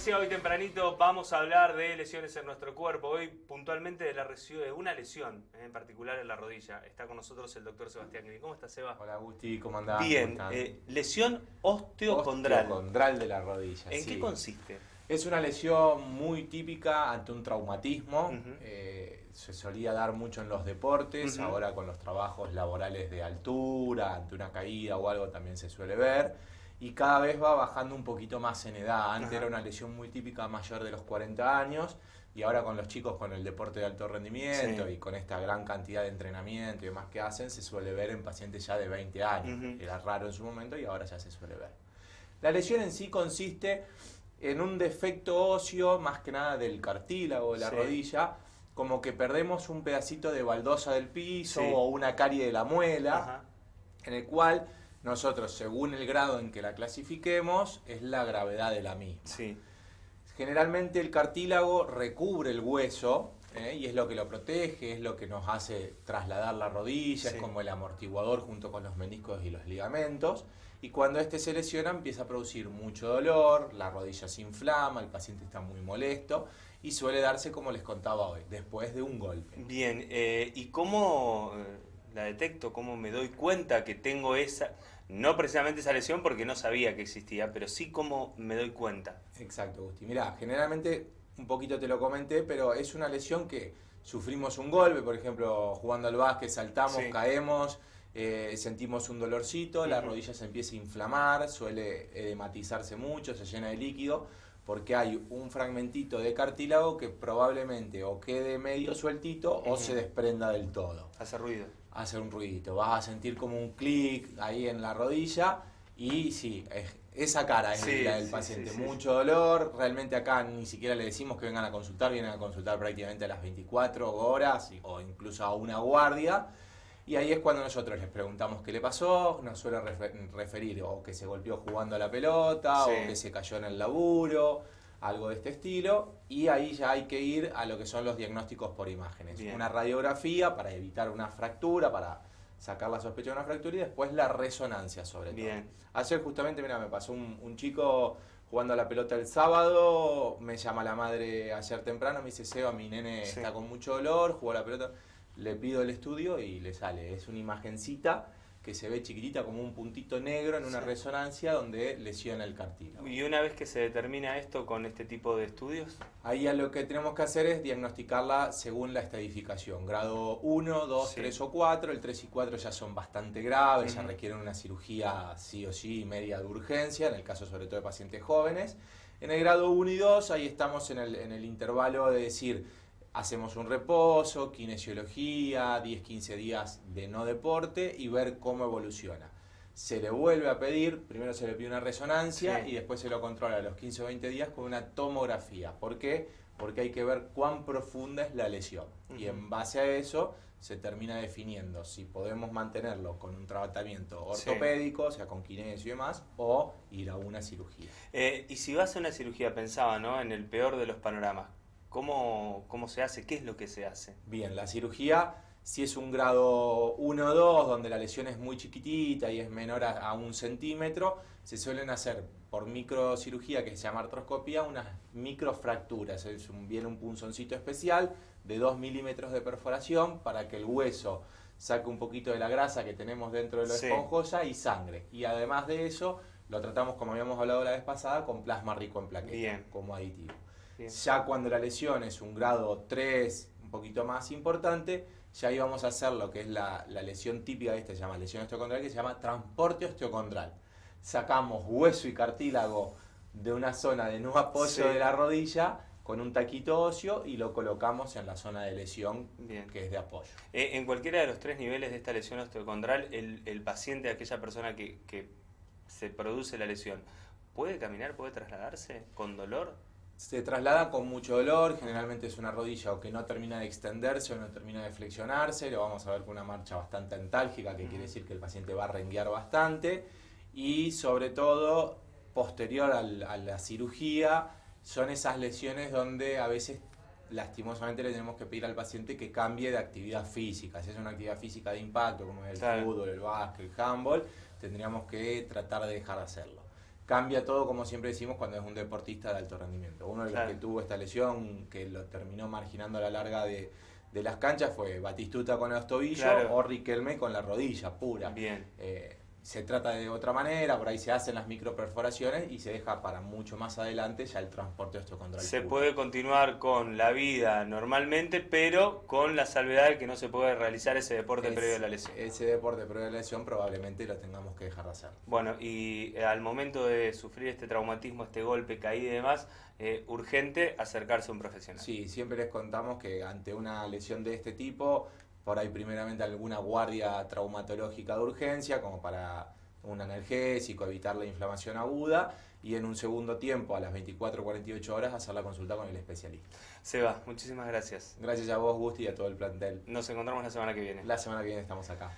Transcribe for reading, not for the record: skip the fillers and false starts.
decía hoy tempranito, vamos a hablar de lesiones en nuestro cuerpo. Hoy puntualmente de una lesión, en particular en la rodilla. Está con nosotros el doctor Sebastián Gri. ¿Cómo estás, Seba? Hola Agustín, ¿cómo andás? Bien, lesión osteocondral. Osteocondral de la rodilla. ¿En sí. qué consiste? Es una lesión muy típica ante un traumatismo. Uh-huh. Se solía dar mucho en los deportes. Uh-huh. Ahora con los trabajos laborales de altura, ante una caída o algo también se suele ver. Y cada vez va bajando un poquito más en edad. Antes Uh-huh. era una lesión muy típica mayor de los 40 años. Y ahora con los chicos, con el deporte de alto rendimiento, sí, y con esta gran cantidad de entrenamiento y demás que hacen, se suele ver en pacientes ya de 20 años. Uh-huh. Era raro en su momento y ahora ya se suele ver. La lesión en sí consiste en un defecto óseo, más que nada del cartílago de la sí. rodilla, como que perdemos un pedacito de baldosa del piso, sí, o una carie de la muela, uh-huh, en el cual nosotros, según el grado en que la clasifiquemos, es la gravedad de la misma. sí. Generalmente el cartílago recubre el hueso, y es lo que lo protege, es lo que nos hace trasladar la rodilla, sí, es como el amortiguador junto con los meniscos y los ligamentos. Y cuando este se lesiona empieza a producir mucho dolor, la rodilla se inflama, el paciente está muy molesto y suele darse, como les contaba hoy, después de un golpe. Bien, ¿y cómo la detecto? ¿Cómo me doy cuenta que tengo esa, no precisamente esa lesión porque no sabía que existía, pero sí cómo me doy cuenta? Exacto, Gusti. Mirá, generalmente, un poquito te lo comenté, pero es una lesión que sufrimos un golpe, por ejemplo, jugando al básquet, saltamos, Sí. caemos, sentimos un dolorcito, la Uh-huh. rodilla se empieza a inflamar, suele edematizarse mucho, se llena de líquido, porque hay un fragmentito de cartílago que probablemente o quede medio sueltito o Uh-huh. se desprenda del todo. Hace ruido. Hace un ruidito, vas a sentir como un clic ahí en la rodilla y sí, esa cara es Sí, la del sí, paciente, sí, mucho dolor. Realmente acá ni siquiera le decimos que vengan a consultar, vienen a consultar prácticamente a las 24 horas o incluso a una guardia. Y ahí es cuando nosotros les preguntamos qué le pasó, nos suele referir o que se golpeó jugando a la pelota, Sí. o que se cayó en el laburo, algo de este estilo, y ahí ya hay que ir a lo que son los diagnósticos por imágenes. Bien. Una radiografía para evitar una fractura, para sacar la sospecha de una fractura, y después la resonancia sobre todo. Bien. Ayer justamente, mira, me pasó un chico jugando a la pelota el sábado, me llama la madre ayer temprano, me dice, Seba, mi nene Sí. está con mucho dolor, jugó a la pelota. Le pido el estudio y le sale. Es una imagencita que se ve chiquitita como un puntito negro en una Sí. resonancia donde lesiona el cartílago. Y una vez que se determina esto con este tipo de estudios, Ahí lo que tenemos que hacer es diagnosticarla según la estadificación. Grado 1, 2, Sí. 3 o 4. El 3 y 4 ya son bastante graves, ya Uh-huh. requieren una cirugía sí o sí, media de urgencia, en el caso sobre todo de pacientes jóvenes. En el grado 1 y 2, ahí estamos en el intervalo de decir, hacemos un reposo, kinesiología, 10-15 días de no deporte y ver cómo evoluciona. Se le vuelve a pedir, primero se le pide una resonancia, Sí. y después se lo controla a los 15 o 20 días con una tomografía. ¿Por qué? Porque hay que ver cuán profunda es la lesión. Uh-huh. Y en base a eso se termina definiendo si podemos mantenerlo con un tratamiento ortopédico, o sea, con kinesio y demás, o ir a una cirugía. Y si vas a una cirugía, pensaba, ¿no? En el peor de los panoramas, ¿cómo se hace? ¿Qué es lo que se hace? Bien, la cirugía, si es un grado 1 o 2, donde la lesión es muy chiquitita y es menor a 1 centímetro, se suelen hacer por microcirugía, que se llama artroscopía, unas microfracturas. Viene un punzoncito especial de 2 milímetros de perforación para que el hueso saque un poquito de la grasa que tenemos dentro de la Sí. esponjosa y sangre. Y además de eso, lo tratamos, como habíamos hablado la vez pasada, con plasma rico en plaquetas, Bien. como aditivo. Bien. Ya cuando la lesión es un grado 3, un poquito más importante, ya íbamos a hacer lo que es la lesión típica de esta, se llama lesión osteocondral, que se llama transporte osteocondral. Sacamos hueso y cartílago de una zona de no apoyo Sí. de la rodilla con un taquito óseo y lo colocamos en la zona de lesión. Bien. Que es de apoyo. En cualquiera de los 3 niveles de esta lesión osteocondral, el paciente, aquella persona que se produce la lesión, ¿puede caminar, puede trasladarse con dolor? Se traslada con mucho dolor, generalmente es una rodilla o que no termina de extenderse o no termina de flexionarse, lo vamos a ver con una marcha bastante antálgica, que Uh-huh. quiere decir que el paciente va a renguear bastante, y sobre todo, posterior a la cirugía, son esas lesiones donde a veces lastimosamente le tenemos que pedir al paciente que cambie de actividad física. Si es una actividad física de impacto, como es el Claro. fútbol, el básquet, el handball, tendríamos que tratar de dejar de hacerlo. cambia todo, como siempre decimos, cuando es un deportista de alto rendimiento. Uno de los que tuvo esta lesión, que lo terminó marginando a la larga de las canchas, fue Batistuta con los tobillos o Riquelme con la rodilla pura. Bien. Se trata de otra manera, por ahí se hacen las microperforaciones y se deja para mucho más adelante ya el transporte de esto contra el Se pulso. puede continuar con la vida normalmente, pero con la salvedad de que no se puede realizar ese deporte previo a la lesión. Ese deporte previo a la lesión probablemente lo tengamos que dejar de hacer. Bueno, y al momento de sufrir este traumatismo, este golpe, caída y demás, urgente acercarse a un profesional. Sí, siempre les contamos que ante una lesión de este tipo, por ahí primeramente alguna guardia traumatológica de urgencia, como para un analgésico, evitar la inflamación aguda, y en un segundo tiempo, a las 24 o 48 horas, hacer la consulta con el especialista. Seba, muchísimas gracias. Gracias a vos, Gusti, y a todo el plantel. Nos encontramos la semana que viene. La semana que viene estamos acá.